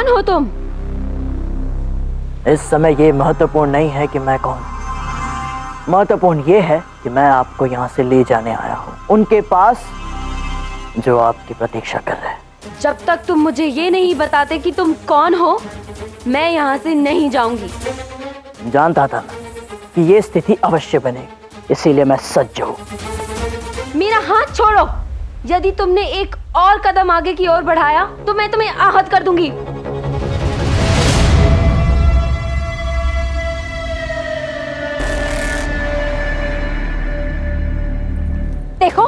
कौन हो तुम? इस समय ये महत्वपूर्ण नहीं है कि मैं कौन, महत्वपूर्ण ये है कि मैं आपको यहाँ से ले जाने आया हूँ उनके पास जो आपकी प्रतीक्षा कर रहे हैं। जब तक तुम मुझे ये नहीं बताते कि तुम कौन हो, मैं यहाँ से नहीं जाऊंगी। जानता था मैं कि ये स्थिति अवश्य बनेगी, इसीलिए मैं सज्ज हूँ। मेरा हाथ छोड़ो। यदि तुमने एक और कदम आगे की ओर बढ़ाया तो मैं तुम्हें आहत कर दूंगी। देखो,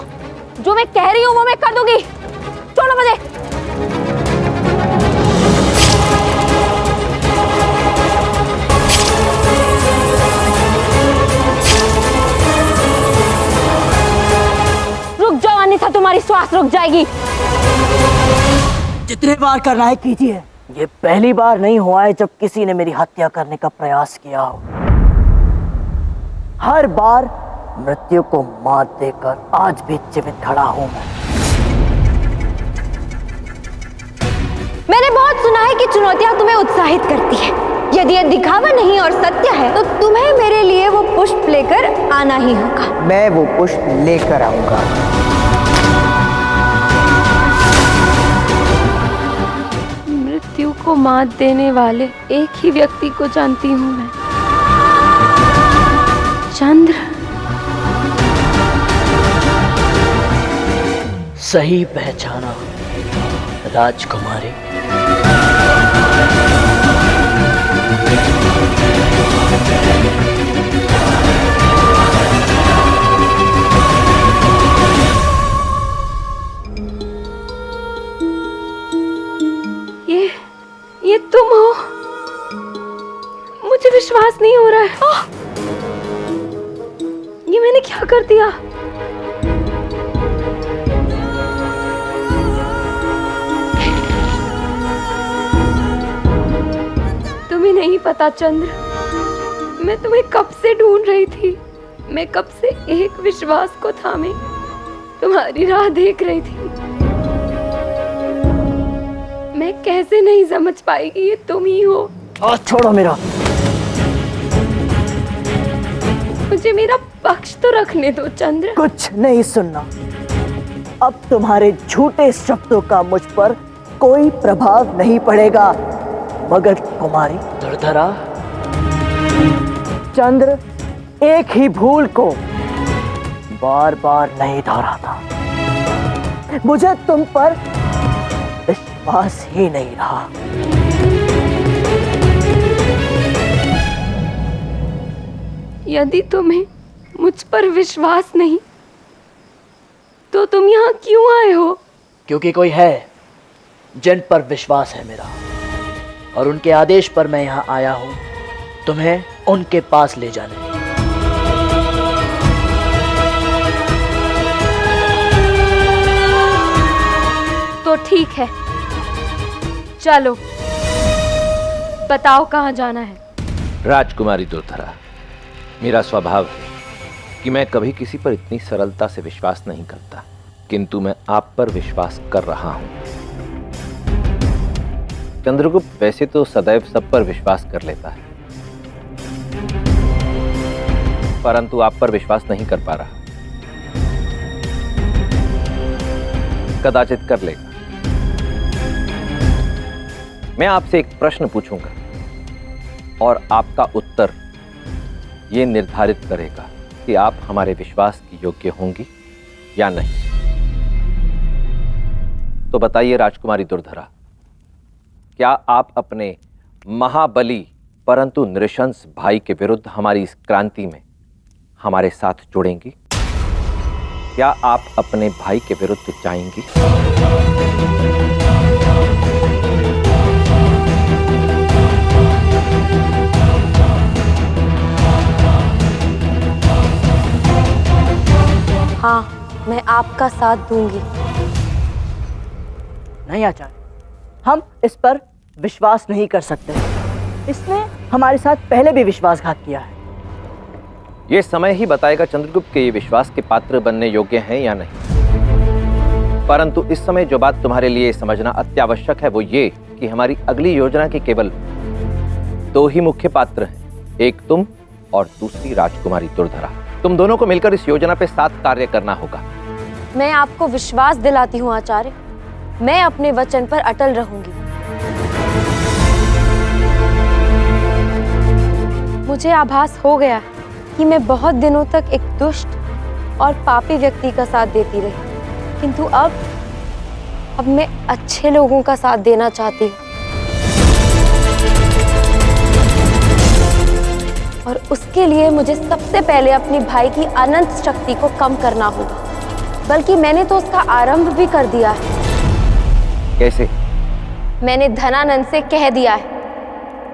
जो मैं कह रही हूँ वो मैं कर दूंगी। छोड़ो मुझे। रुक जाओ, अन्यथा तुम्हारी श्वास रुक जाएगी। जितने बार करना है कीजिए। ये पहली बार नहीं हुआ है जब किसी ने मेरी हत्या करने का प्रयास किया हो। हर बार मृत्यु को मात देकर आज भी जीवित खड़ा हूं मैं। मैंने बहुत सुना है कि चुनौतियां तुम्हें उत्साहित करती है। यदि ये दिखावा नहीं और सत्य है तो तुम्हें मेरे लिए वो पुष्प लेकर आना ही होगा। मैं वो पुष्प लेकर आऊंगा। मृत्यु को मात देने वाले एक ही व्यक्ति को जानती हूँ मैं, चंद्र। सही पहचाना राजकुमारी। ये तुम हो? मुझे विश्वास नहीं हो रहा है। ये मैंने क्या कर दिया? तुम्हें नहीं पता चंद्र, मैं तुम्हें कब से ढूंढ रही थी। मैं कब से एक विश्वास को थामे तुम्हारी राह देख रही थी। मैं कैसे नहीं समझ पाई कि ये तुम ही हो। छोड़ो मेरा। मुझे मेरा पक्ष तो रखने दो चंद्र। कुछ नहीं सुनना। अब तुम्हारे झूठे शब्दों का मुझ पर कोई प्रभाव नहीं पड़ेगा। मगर कुमारी दुर्धरा, चंद्र एक ही भूल को बार बार नहीं दोहराता। मुझे तुम पर विश्वास ही नहीं रहा। यदि तुम्हें मुझ पर विश्वास नहीं तो तुम यहाँ क्यों आए हो? क्योंकि कोई है जिन पर विश्वास है मेरा, और उनके आदेश पर मैं यहाँ आया हूँ तुम्हें उनके पास ले जाने। तो ठीक है, चलो बताओ कहाँ जाना है। राजकुमारी दुर्धरा, मेरा स्वभाव है कि मैं कभी किसी पर इतनी सरलता से विश्वास नहीं करता, किंतु मैं आप पर विश्वास कर रहा हूं। चंद्रगुप्त वैसे तो सदैव सब पर विश्वास कर लेता है, परंतु आप पर विश्वास नहीं कर पा रहा। कदाचित कर लेगा। मैं आपसे एक प्रश्न पूछूंगा और आपका उत्तर यह निर्धारित करेगा कि आप हमारे विश्वास की योग्य होंगी या नहीं। तो बताइए राजकुमारी दुर्धरा, क्या आप अपने महाबली परंतु नृशंस भाई के विरुद्ध हमारी इस क्रांति में हमारे साथ जुड़ेंगी? क्या आप अपने भाई के विरुद्ध जाएंगी? हाँ, मैं आपका साथ दूंगी। नहीं आचार्य, हम इस पर विश्वास नहीं कर सकते। इसने हमारे साथ पहले भी विश्वासघात किया है। यह समय ही बताएगा चंद्रगुप्त के ये विश्वास के पात्र बनने योग्य हैं या नहीं। परंतु इस समय जो बात तुम्हारे लिए समझना अत्यावश्यक है वो ये कि हमारी अगली योजना के केवल दो ही मुख्य पात्र हैं, एक तुम और दूसरी राजकुमारी दुर्धरा। तुम दोनों को मिलकर इस योजना पे साथ कार्य करना होगा। मैं आपको विश्वास दिलाती हूँ आचार्य, मैं अपने वचन पर अटल रहूंगी। मुझे आभास हो गया कि मैं बहुत दिनों तक एक दुष्ट और पापी व्यक्ति का साथ देती रही, किंतु अब मैं अच्छे लोगों का साथ देना चाहती हूँ। और उसके लिए मुझे सबसे पहले अपने भाई की अनंत शक्ति को कम करना होगा। बल्कि मैंने तो उसका आरंभ भी कर दिया है। कैसे? मैंने धनानंद से कह दिया है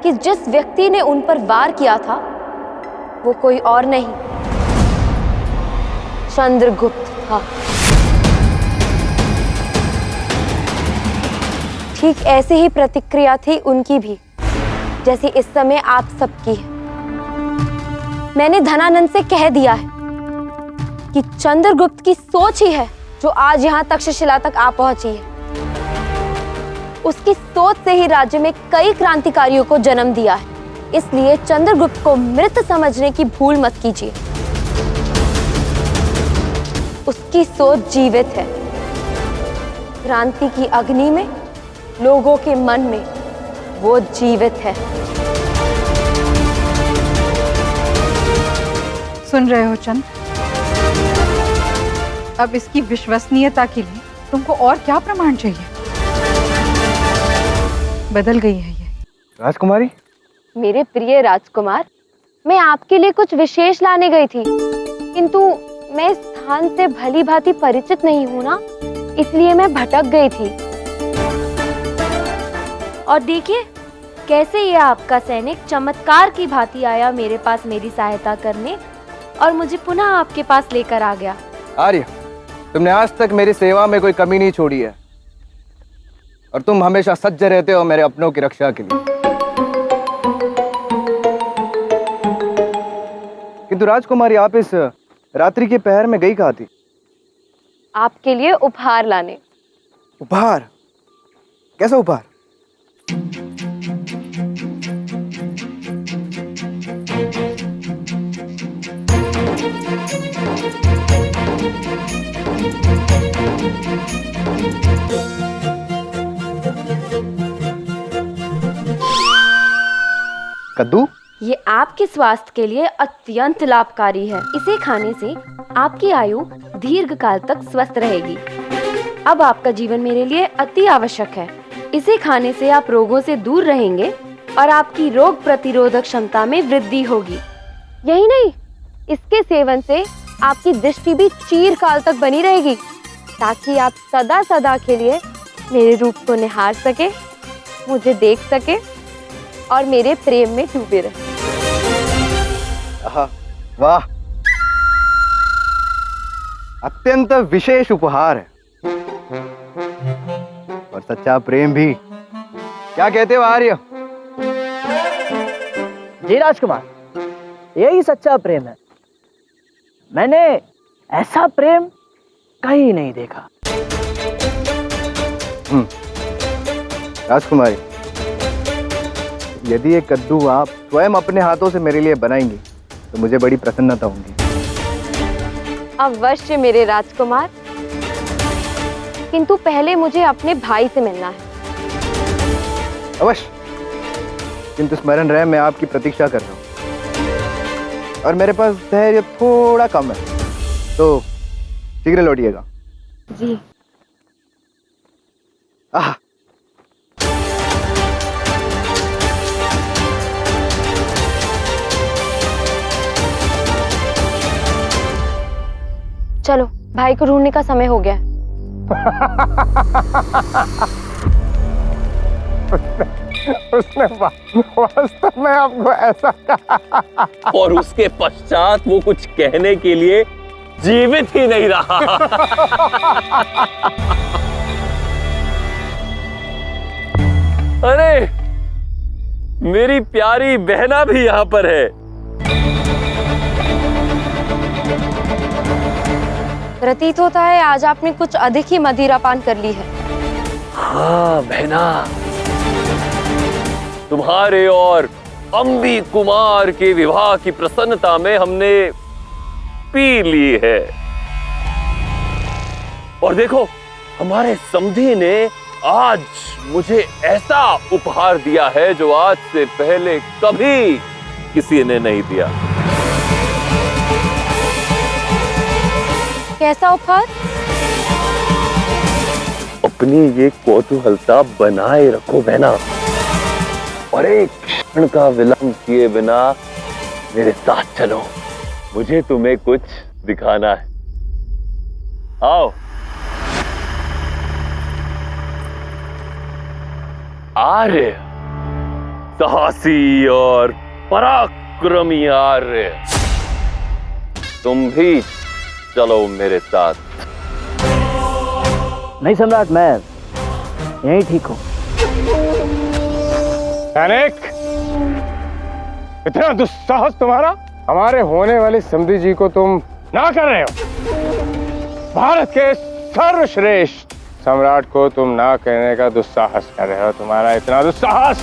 कि जिस व्यक्ति ने उन पर वार किया था वो कोई और नहीं, चंद्रगुप्त था। ठीक ऐसी ही प्रतिक्रिया थी उनकी भी, जैसे इस समय आप सबकी है। मैंने धनानंद से कह दिया है कि चंद्रगुप्त की सोच ही है जो आज यहाँ तक्षशिला तक आ पहुंची है। उसकी सोच से ही राज्य में कई क्रांतिकारियों को जन्म दिया है। इसलिए चंद्रगुप्त को मृत समझने की भूल मत कीजिए। उसकी सोच जीवित है। क्रांति की अग्नि में, लोगों के मन में वो जीवित है। सुन रहे हो चंद? अब इसकी विश्वसनीयता के लिए तुमको और क्या प्रमाण चाहिए? बदल गई है ये। राजकुमारी, मेरे प्रिय राजकुमार, मैं आपके लिए कुछ विशेष लाने गई थी, किंतु मैं इस स्थान से भली भांति परिचित नहीं हूँ ना, इसलिए मैं भटक गई थी। और देखिए कैसे ये आपका सैनिक चमत्कार की भांति आया मेरे पास मेरी सहायता करने और मुझे पुनः आपके पास लेकर आ गया। आर्य, तुमने आज तक मेरी सेवा में कोई कमी नहीं छोड़ी है और तुम हमेशा सज्ज रहते हो मेरे अपनों की रक्षा के लिए। किंतु राजकुमारी, आप इस रात्रि के पहर में गई कहाँ थी? आपके लिए उपहार लाने। उपहार? कैसा उपहार? कद्दू? ये आपके स्वास्थ्य के लिए अत्यंत लाभकारी है। इसे खाने से आपकी आयु दीर्घ काल तक स्वस्थ रहेगी। अब आपका जीवन मेरे लिए अति आवश्यक है। इसे खाने से आप रोगों से दूर रहेंगे और आपकी रोग प्रतिरोधक क्षमता में वृद्धि होगी। यही नहीं, इसके सेवन से आपकी दृष्टि भी चिरकाल तक बनी रहेगी, ताकि आप सदा सदा के लिए मेरे रूप को निहार सके, मुझे देख सके और मेरे प्रेम में डूबे रहे। वाह, अत्यंत विशेष उपहार है और सच्चा प्रेम भी। क्या कहते हो आर्य? जी राजकुमार, यही सच्चा प्रेम है। मैंने ऐसा प्रेम कहीं नहीं देखा। राजकुमारी, यदि ये कद्दू आप स्वयं अपने हाथों से मेरे लिए बनाएंगी तो मुझे बड़ी प्रसन्नता होगी। अवश्य मेरे राजकुमार, किंतु पहले मुझे अपने भाई से मिलना है। अवश्य, किंतु स्मरण रहे मैं आपकी प्रतीक्षा कर रहा हूँ और मेरे पास धैर्य थोड़ा कम है, तो शीघ्र लौटिएगा। जी। आह, चलो, भाई को ढूंढने का समय हो गया। उसने वास्तव में आपको ऐसा कहा और उसके पश्चात वो कुछ कहने के लिए जीवित ही नहीं रहा। अरे, मेरी प्यारी बहना भी यहाँ पर है। प्रतीत होता है आज आपने कुछ अधिक ही मदिरा पान कर ली है। हाँ बहना, तुम्हारे और अंबी कुमार के विवाह की प्रसन्नता में हमने पी ली है। और देखो, हमारे समधी ने आज मुझे ऐसा उपहार दिया है जो आज से पहले कभी किसी ने नहीं दिया। कैसा उपहार? अपनी ये कौतूहलता बनाए रखो बहना, और एक क्षण का विलंब किए बिना मेरे साथ चलो। मुझे तुम्हें कुछ दिखाना है। आओ। आर्य, साहसी और पराक्रमी आर्य, तुम भी चलो मेरे साथ। नहीं सम्राट, मैं यहीं ठीक हूँ। अनेक, इतना दुस्साहस तुम्हारा! हमारे होने वाली समधी जी को तुम ना कर रहे हो। भारत के सर्वश्रेष्ठ सम्राट को तुम ना कहने का दुस्साहस कर रहे हो। तुम्हारा इतना दुस्साहस!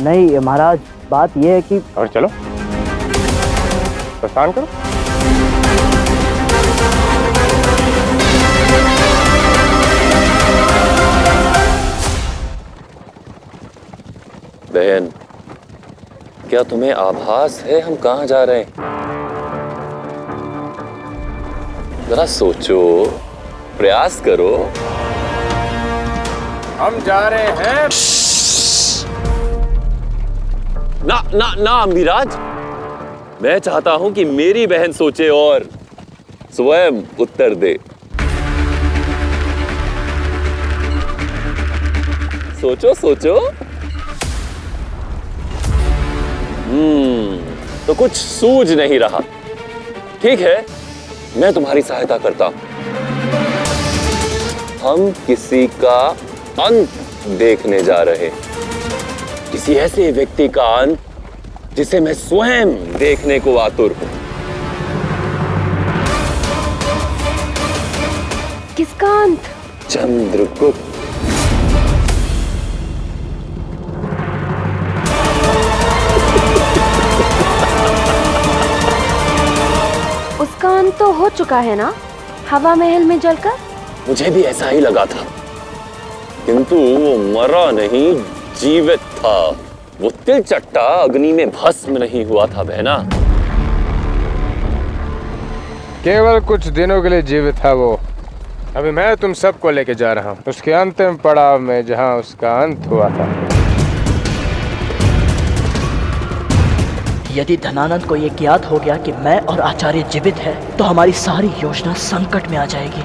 नहीं महाराज, बात यह है कि और चलो, प्रस्थान करो। बहन, क्या तुम्हें आभास है हम कहां जा रहे हैं? जरा सोचो, प्रयास करो। हम जा रहे हैं। ना ना ना अम्बिराज, मैं चाहता हूं कि मेरी बहन सोचे और स्वयं उत्तर दे। सोचो सोचो। तो कुछ सूझ नहीं रहा। ठीक है, मैं तुम्हारी सहायता करता हूं। हम किसी का अंत देखने जा रहे हैं, किसी ऐसे व्यक्ति का अंत जिसे मैं स्वयं देखने को आतुर हूं। किसका अंत? चंद्रगुप्त। उसका अंत तो हो चुका है ना, हवा महल में जलकर। मुझे भी ऐसा ही लगा था, किंतु वो मरा नहीं, जीवित था। वो तिलचट्टा अग्नि में भस्म नहीं हुआ था बहना। केवल कुछ दिनों के लिए जीवित था वो। अभी मैं तुम सबको लेके जा रहा हूँ उसके अंतिम पड़ाव में, जहाँ उसका अंत हुआ था। यदि धनानंद को ये ज्ञात हो गया कि मैं और आचार्य जीवित हैं, तो हमारी सारी योजना संकट में आ जाएगी।